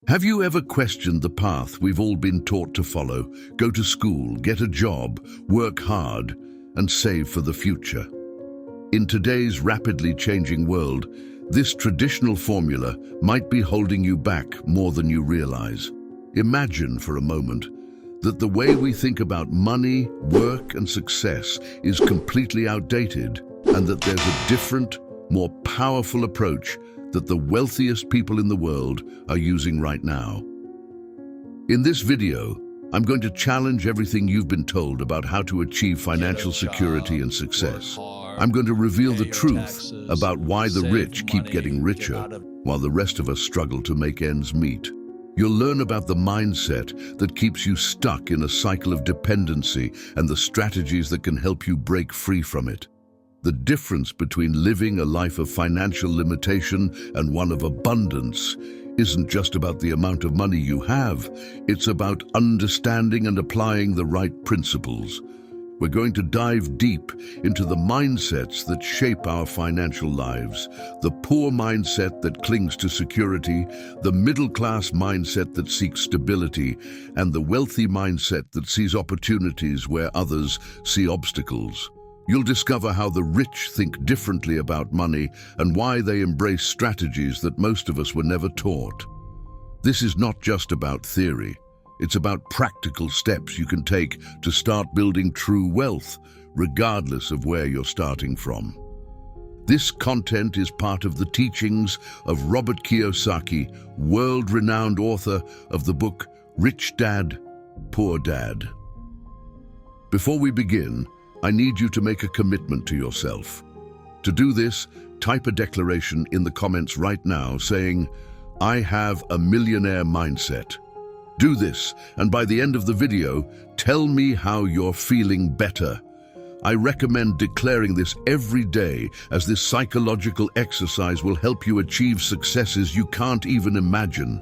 Have you ever questioned the path we've all been taught to follow? Go to school, get a job, work hard, and save for the future. In today's rapidly changing world, this traditional formula might be holding you back more than you realize. Imagine for a moment that the way we think about money, work, and success is completely outdated, and that there's a different, more powerful approach that the wealthiest people in the world are using right now. In this video, I'm going to challenge everything you've been told about how to achieve financial security and success. I'm going to reveal the truth about why the rich keep getting richer while the rest of us struggle to make ends meet. You'll learn about the mindset that keeps you stuck in a cycle of dependency and the strategies that can help you break free from it. The difference between living a life of financial limitation and one of abundance isn't just about the amount of money you have, it's about understanding and applying the right principles. We're going to dive deep into the mindsets that shape our financial lives, the poor mindset that clings to security, the middle-class mindset that seeks stability, and the wealthy mindset that sees opportunities where others see obstacles. You'll discover how the rich think differently about money and why they embrace strategies that most of us were never taught. This is not just about theory. It's about practical steps you can take to start building true wealth, regardless of where you're starting from. This content is part of the teachings of Robert Kiyosaki, world-renowned author of the book Rich Dad, Poor Dad. Before we begin, I need you to make a commitment to yourself. To do this, type a declaration in the comments right now saying, "I have a millionaire mindset." Do this, and by the end of the video, tell me how you're feeling better. I recommend declaring this every day, as this psychological exercise will help you achieve successes you can't even imagine.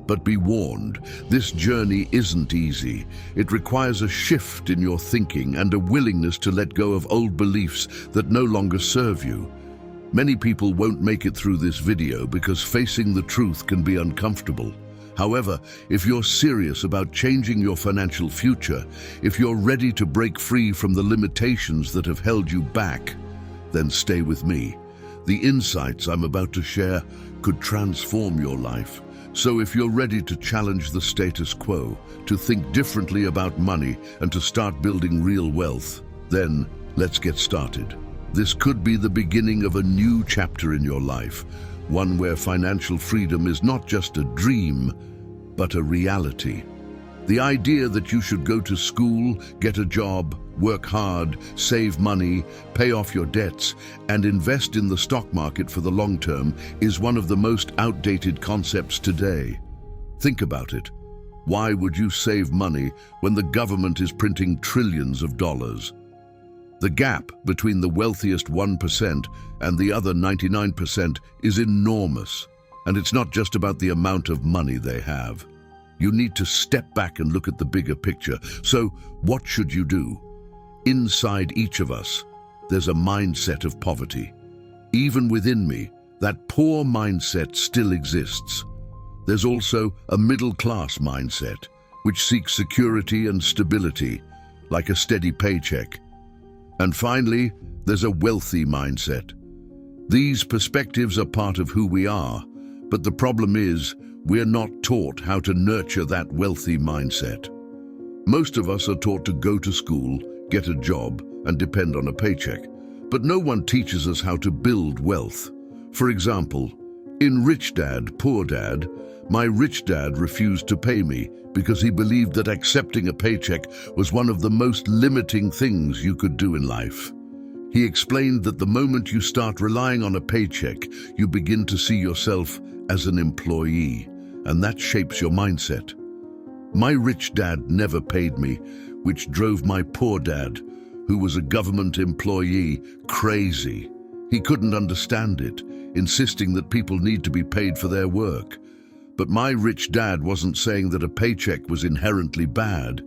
But be warned, this journey isn't easy. It requires a shift in your thinking and a willingness to let go of old beliefs that no longer serve you. Many people won't make it through this video because facing the truth can be uncomfortable. However, if you're serious about changing your financial future, if you're ready to break free from the limitations that have held you back, then stay with me. The insights I'm about to share could transform your life. So if you're ready to challenge the status quo, to think differently about money, and to start building real wealth, then let's get started. This could be the beginning of a new chapter in your life, one where financial freedom is not just a dream, but a reality. The idea that you should go to school, get a job, work hard, save money, pay off your debts, and invest in the stock market for the long term is one of the most outdated concepts today. Think about it. Why would you save money when the government is printing trillions of dollars? The gap between the wealthiest 1% and the other 99% is enormous, and it's not just about the amount of money they have. You need to step back and look at the bigger picture. So, what should you do? Inside each of us, there's a mindset of poverty. Even within me, that poor mindset still exists. There's also a middle-class mindset, which seeks security and stability, like a steady paycheck. And finally, there's a wealthy mindset. These perspectives are part of who we are, but the problem is, we're not taught how to nurture that wealthy mindset. Most of us are taught to go to school, get a job, and depend on a paycheck, but no one teaches us how to build wealth. For example, in Rich Dad, Poor Dad, my rich dad refused to pay me because he believed that accepting a paycheck was one of the most limiting things you could do in life. He explained that the moment you start relying on a paycheck, you begin to see yourself as an employee, and that shapes your mindset. My rich dad never paid me, which drove my poor dad, who was a government employee, crazy. He couldn't understand it, insisting that people need to be paid for their work. But my rich dad wasn't saying that a paycheck was inherently bad.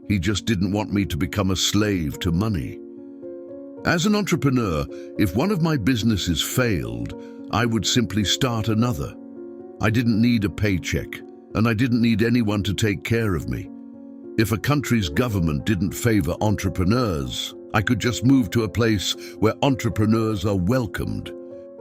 He just didn't want me to become a slave to money. As an entrepreneur, if one of my businesses failed, I would simply start another. I didn't need a paycheck, and I didn't need anyone to take care of me. If a country's government didn't favor entrepreneurs, I could just move to a place where entrepreneurs are welcomed.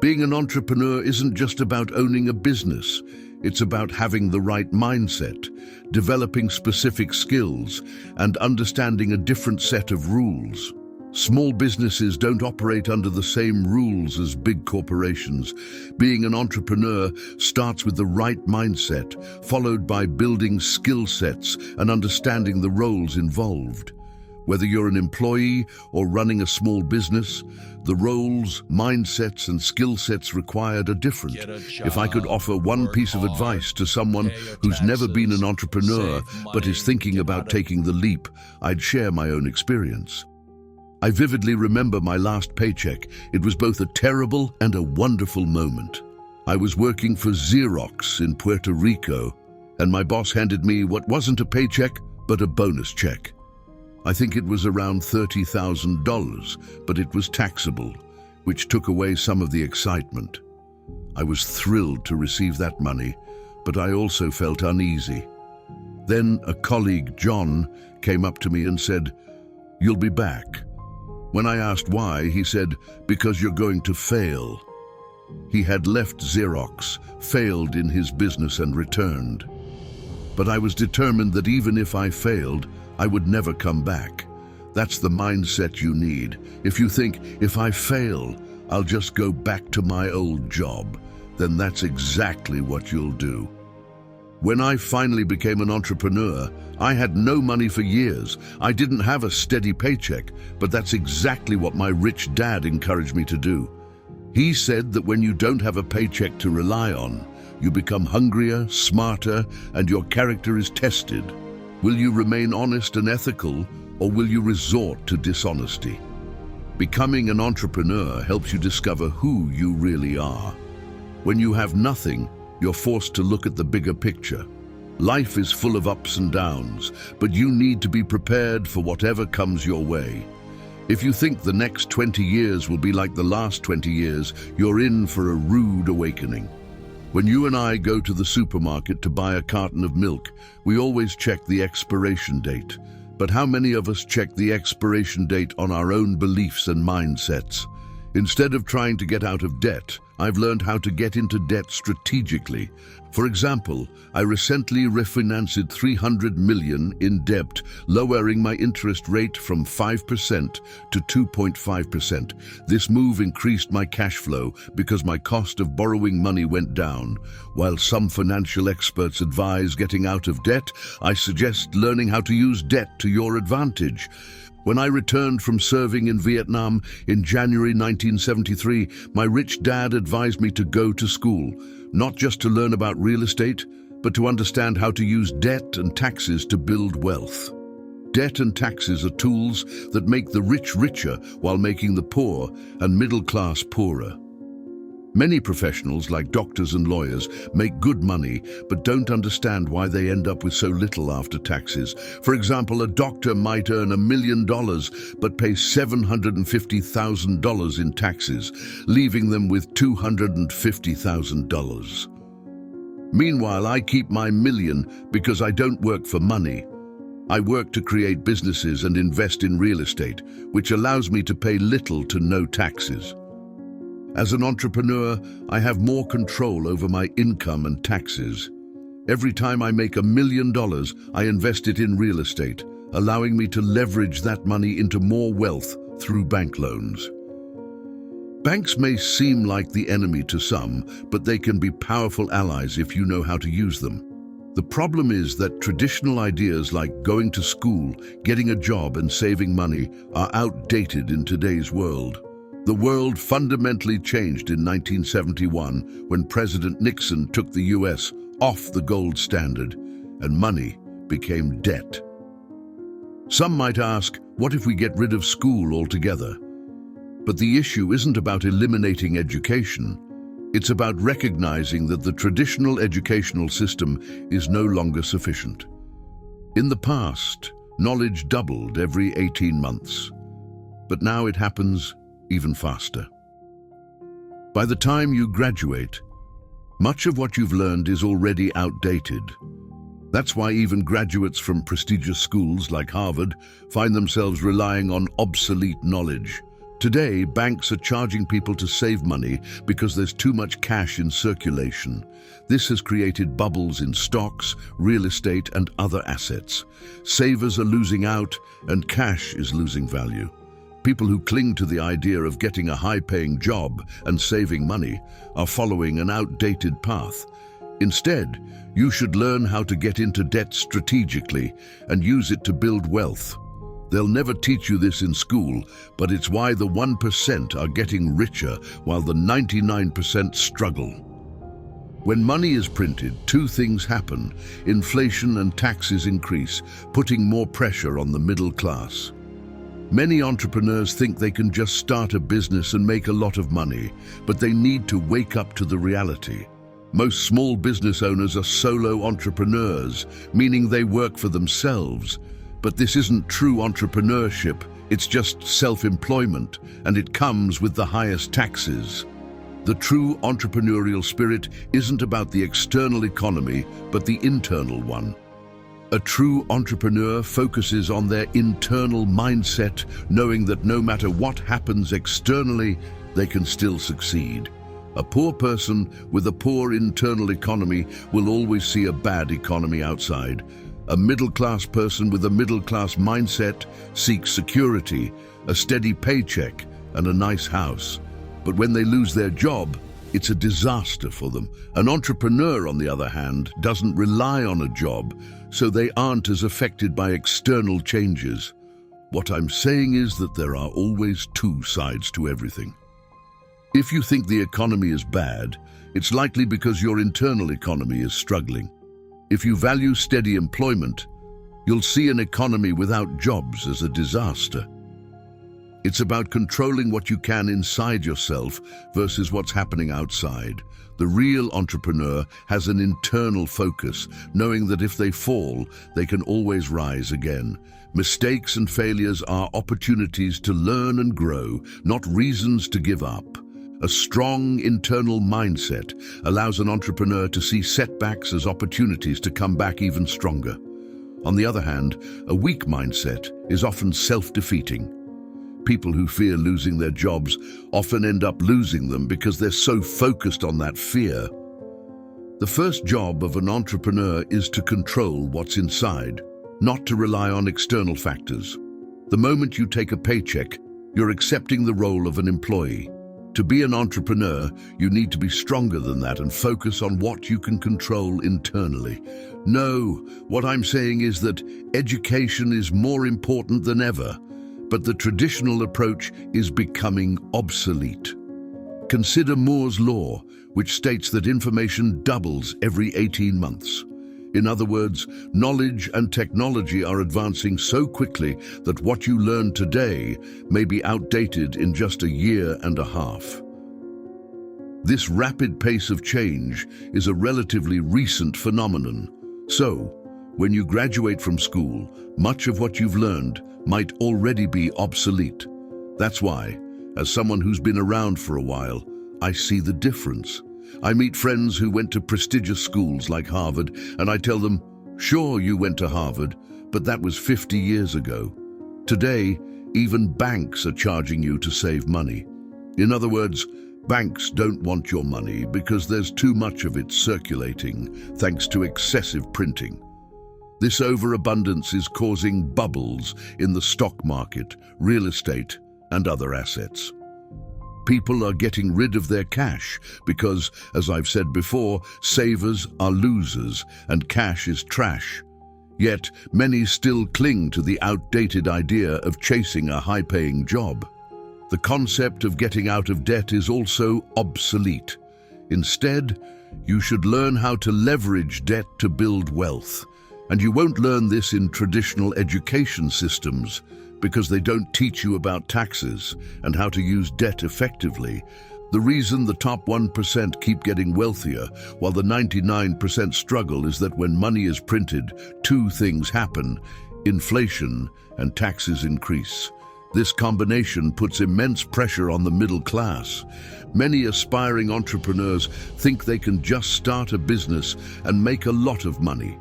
Being an entrepreneur isn't just about owning a business. It's about having the right mindset, developing specific skills, and understanding a different set of rules. Small businesses don't operate under the same rules as big corporations. Being an entrepreneur starts with the right mindset, followed by building skill sets and understanding the roles involved. Whether you're an employee or running a small business, the roles, mindsets, and skill sets required are different. If I could offer one piece of advice to someone who's never been an entrepreneur but is thinking about taking the leap, I'd share my own experience. I vividly remember my last paycheck. It was both a terrible and a wonderful moment. I was working for Xerox in Puerto Rico, and my boss handed me what wasn't a paycheck, but a bonus check. I think it was around $30,000, but it was taxable, which took away some of the excitement. I was thrilled to receive that money, but I also felt uneasy. Then a colleague, John, came up to me and said, "You'll be back." When I asked why, he said, "Because you're going to fail." He had left Xerox, failed in his business and returned. But I was determined that even if I failed, I would never come back. That's the mindset you need. If you think, if I fail, I'll just go back to my old job, then that's exactly what you'll do. When I finally became an entrepreneur, I had no money for years. I didn't have a steady paycheck, but that's exactly what my rich dad encouraged me to do. He said that when you don't have a paycheck to rely on, you become hungrier, smarter, and your character is tested. Will you remain honest and ethical, or will you resort to dishonesty? Becoming an entrepreneur helps you discover who you really are. When you have nothing, you're forced to look at the bigger picture. Life is full of ups and downs, but you need to be prepared for whatever comes your way. If you think the next 20 years will be like the last 20 years, you're in for a rude awakening. When you and I go to the supermarket to buy a carton of milk, we always check the expiration date. But how many of us check the expiration date on our own beliefs and mindsets? Instead of trying to get out of debt, I've learned how to get into debt strategically. For example, I recently refinanced $300 million in debt, lowering my interest rate from 5% to 2.5%. This move increased my cash flow because my cost of borrowing money went down. While some financial experts advise getting out of debt, I suggest learning how to use debt to your advantage. When I returned from serving in Vietnam in January 1973, my rich dad advised me to go to school, not just to learn about real estate, but to understand how to use debt and taxes to build wealth. Debt and taxes are tools that make the rich richer while making the poor and middle class poorer. Many professionals, like doctors and lawyers, make good money but don't understand why they end up with so little after taxes. For example, a doctor might earn $1 million but pay $750,000 in taxes, leaving them with $250,000. Meanwhile, I keep my million because I don't work for money. I work to create businesses and invest in real estate, which allows me to pay little to no taxes. As an entrepreneur, I have more control over my income and taxes. Every time I make $1 million, I invest it in real estate, allowing me to leverage that money into more wealth through bank loans. Banks may seem like the enemy to some, but they can be powerful allies if you know how to use them. The problem is that traditional ideas like going to school, getting a job, and saving money are outdated in today's world. The world fundamentally changed in 1971 when President Nixon took the US off the gold standard and money became debt. Some might ask, what if we get rid of school altogether? But the issue isn't about eliminating education. It's about recognizing that the traditional educational system is no longer sufficient. In the past, knowledge doubled every 18 months, but now it happens even faster. By the time you graduate, much of what you've learned is already outdated. That's why even graduates from prestigious schools like Harvard find themselves relying on obsolete knowledge. Today, banks are charging people to save money because there's too much cash in circulation. This has created bubbles in stocks, real estate, and other assets. Savers are losing out, and cash is losing value. People who cling to the idea of getting a high-paying job and saving money are following an outdated path. Instead, you should learn how to get into debt strategically and use it to build wealth. They'll never teach you this in school, but it's why the 1% are getting richer while the 99% struggle. When money is printed, two things happen. Inflation and taxes increase, putting more pressure on the middle class. Many entrepreneurs think they can just start a business and make a lot of money, but they need to wake up to the reality. Most small business owners are solo entrepreneurs, meaning they work for themselves. But this isn't true entrepreneurship, it's just self-employment, and it comes with the highest taxes. The true entrepreneurial spirit isn't about the external economy, but the internal one. A true entrepreneur focuses on their internal mindset, knowing that no matter what happens externally, they can still succeed. A poor person with a poor internal economy will always see a bad economy outside. A middle-class person with a middle-class mindset seeks security, a steady paycheck, and a nice house. But when they lose their job, it's a disaster for them. An entrepreneur, on the other hand, doesn't rely on a job, so they aren't as affected by external changes. What I'm saying is that there are always two sides to everything. If you think the economy is bad, it's likely because your internal economy is struggling. If you value steady employment, you'll see an economy without jobs as a disaster. It's about controlling what you can inside yourself versus what's happening outside. The real entrepreneur has an internal focus, knowing that if they fall, they can always rise again. Mistakes and failures are opportunities to learn and grow, not reasons to give up. A strong internal mindset allows an entrepreneur to see setbacks as opportunities to come back even stronger. On the other hand, a weak mindset is often self-defeating. People who fear losing their jobs often end up losing them because they're so focused on that fear. The first job of an entrepreneur is to control what's inside, not to rely on external factors. The moment you take a paycheck, you're accepting the role of an employee. To be an entrepreneur, you need to be stronger than that and focus on what you can control internally. No, what I'm saying is that education is more important than ever, but the traditional approach is becoming obsolete. Consider Moore's law, which states that information doubles every 18 months. In other words, knowledge and technology are advancing so quickly that what you learn today may be outdated in just a year and a half. This rapid pace of change is a relatively recent phenomenon. So, when you graduate from school, much of what you've learned might already be obsolete. That's why, as someone who's been around for a while, I see the difference. I meet friends who went to prestigious schools like Harvard, and I tell them, sure, you went to Harvard, but that was 50 years ago. Today, even banks are charging you to save money. In other words, banks don't want your money because there's too much of it circulating, thanks to excessive printing. This overabundance is causing bubbles in the stock market, real estate, and other assets. People are getting rid of their cash because, as I've said before, savers are losers and cash is trash. Yet, many still cling to the outdated idea of chasing a high-paying job. The concept of getting out of debt is also obsolete. Instead, you should learn how to leverage debt to build wealth. And you won't learn this in traditional education systems because they don't teach you about taxes and how to use debt effectively. The reason the top 1% keep getting wealthier while the 99% struggle is that when money is printed, two things happen: inflation and taxes increase. This combination puts immense pressure on the middle class. Many aspiring entrepreneurs think they can just start a business and make a lot of money.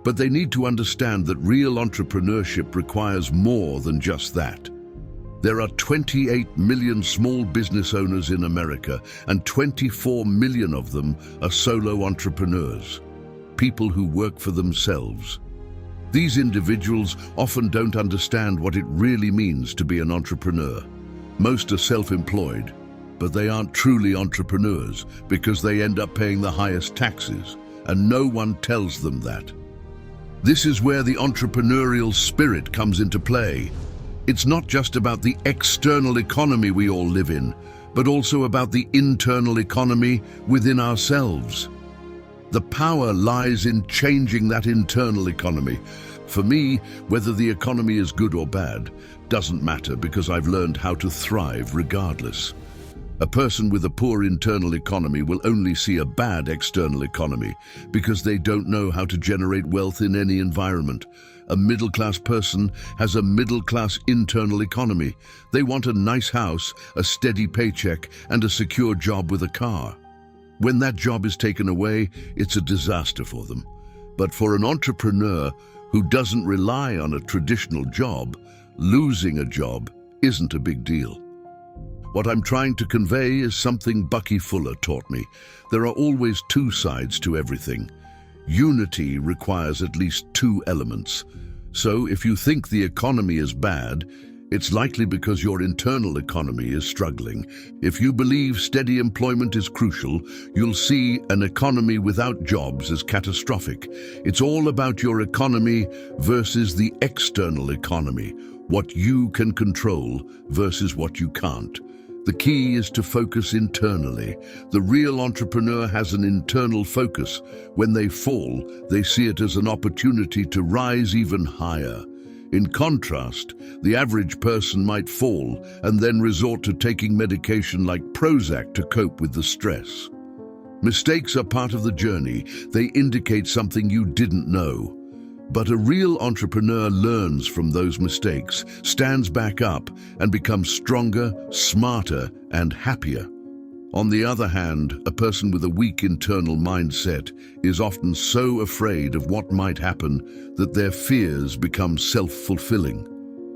But they need to understand that real entrepreneurship requires more than just that. There are 28 million small business owners in America, and 24 million of them are solo entrepreneurs, people who work for themselves. These individuals often don't understand what it really means to be an entrepreneur. Most are self-employed, but they aren't truly entrepreneurs because they end up paying the highest taxes, and no one tells them that. This is where the entrepreneurial spirit comes into play. It's not just about the external economy we all live in, but also about the internal economy within ourselves. The power lies in changing that internal economy. For me, whether the economy is good or bad doesn't matter because I've learned how to thrive regardless. A person with a poor internal economy will only see a bad external economy because they don't know how to generate wealth in any environment. A middle-class person has a middle-class internal economy. They want a nice house, a steady paycheck, and a secure job with a car. When that job is taken away, it's a disaster for them. But for an entrepreneur who doesn't rely on a traditional job, losing a job isn't a big deal. What I'm trying to convey is something Bucky Fuller taught me. There are always two sides to everything. Unity requires at least two elements. So if you think the economy is bad, it's likely because your internal economy is struggling. If you believe steady employment is crucial, you'll see an economy without jobs as catastrophic. It's all about your economy versus the external economy, what you can control versus what you can't. The key is to focus internally. The real entrepreneur has an internal focus. When they fall, they see it as an opportunity to rise even higher. In contrast, the average person might fall and then resort to taking medication like Prozac to cope with the stress. Mistakes are part of the journey. They indicate something you didn't know. But a real entrepreneur learns from those mistakes, stands back up, and becomes stronger, smarter, and happier. On the other hand, a person with a weak internal mindset is often so afraid of what might happen that their fears become self-fulfilling.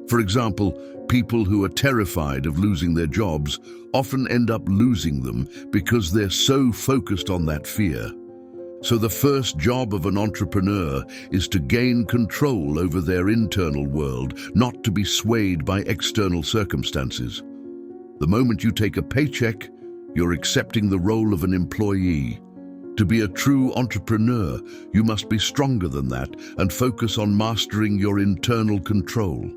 For example, people who are terrified of losing their jobs often end up losing them because they're so focused on that fear. So the first job of an entrepreneur is to gain control over their internal world, not to be swayed by external circumstances. The moment you take a paycheck, you're accepting the role of an employee. To be a true entrepreneur, you must be stronger than that and focus on mastering your internal control.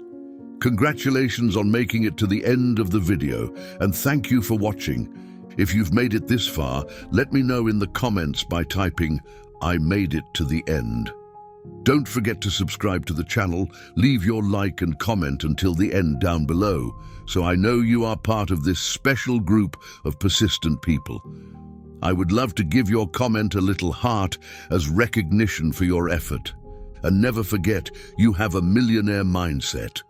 Congratulations on making it to the end of the video, and thank you for watching. If you've made it this far, let me know in the comments by typing, "I made it to the end." Don't forget to subscribe to the channel, leave your like and comment until the end down below, so I know you are part of this special group of persistent people. I would love to give your comment a little heart as recognition for your effort. And never forget, you have a millionaire mindset.